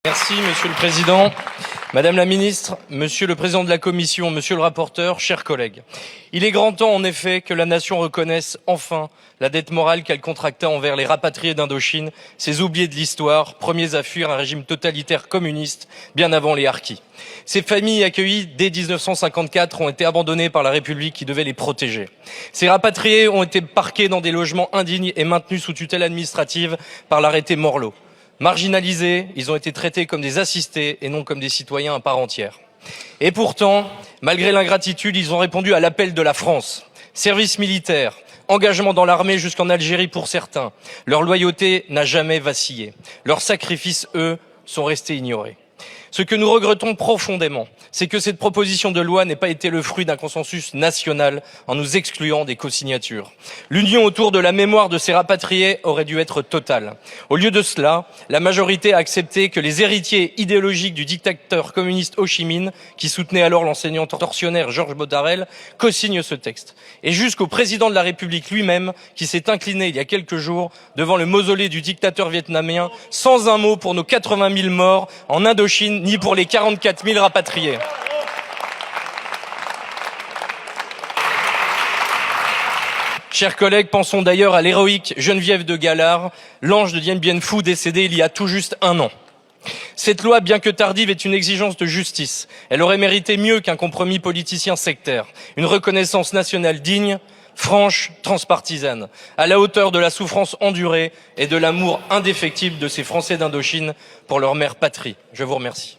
Merci, Monsieur le Président. Madame la Ministre, Monsieur le Président de la Commission, Monsieur le rapporteur, chers collègues. Il est grand temps, en effet, que la nation reconnaisse enfin la dette morale qu'elle contracta envers les rapatriés d'Indochine, ces oubliés de l'histoire, premiers à fuir un régime totalitaire communiste, bien avant les harkis. Ces familles accueillies dès 1954 ont été abandonnées par la République qui devait les protéger. Ces rapatriés ont été parqués dans des logements indignes et maintenus sous tutelle administrative par l'arrêté Morlot. Marginalisés, ils ont été traités comme des assistés et non comme des citoyens à part entière. Et pourtant, malgré l'ingratitude, ils ont répondu à l'appel de la France. Service militaire, engagement dans l'armée jusqu'en Algérie pour certains. Leur loyauté n'a jamais vacillé. Leurs sacrifices, eux, sont restés ignorés. Ce que nous regrettons profondément, c'est que cette proposition de loi n'ait pas été le fruit d'un consensus national en nous excluant des cosignatures. L'union autour de la mémoire de ces rapatriés aurait dû être totale. Au lieu de cela, la majorité a accepté que les héritiers idéologiques du dictateur communiste Ho Chi Minh, qui soutenait alors l'enseignant tortionnaire Georges Bodarel, co-signent ce texte. Et jusqu'au président de la République lui-même, qui s'est incliné il y a quelques jours devant le mausolée du dictateur vietnamien, sans un mot pour nos 80 000 morts en Indochine, ni pour les 44 000 rapatriés. Chers collègues, pensons d'ailleurs à l'héroïque Geneviève de Galard, l'ange de Dien Bien Phu décédée il y a tout juste 1 an. Cette loi, bien que tardive, est une exigence de justice. Elle aurait mérité mieux qu'un compromis politicien sectaire, une reconnaissance nationale digne, franche, transpartisane, à la hauteur de la souffrance endurée et de l'amour indéfectible de ces Français d'Indochine pour leur mère patrie. Je vous remercie.